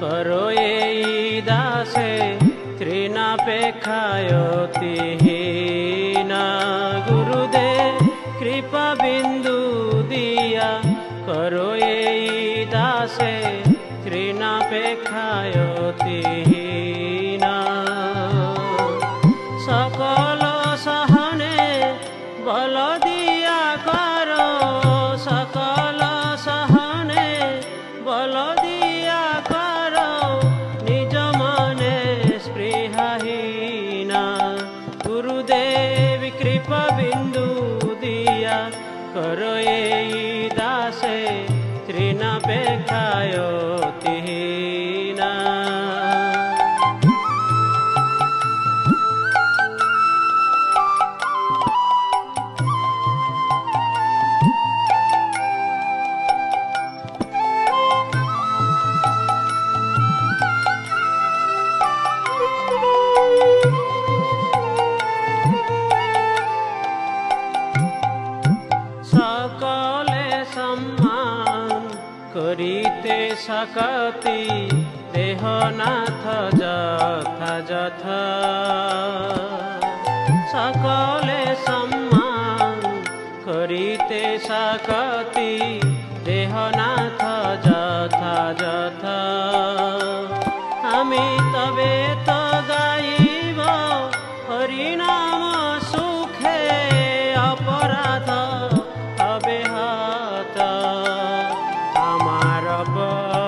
करो এই দাসে তৃণাপেক্ষায়তিহীনা গুরুদেব কৃপা বিন্দু দিয়া करो এই দাসে তৃণাপেক্ষায়তিহীনা सकल सहने बल दिया करो सकल सहने बल दिया करो निज मने स्पृहाहीना गुरुदेव कृपा बिंदु दिया करो এই दासे तृणापेक्षायतिहीना सकले सम्मान करिते सकति देहनाथ यथा यथा सकले सम्मान करिते सकति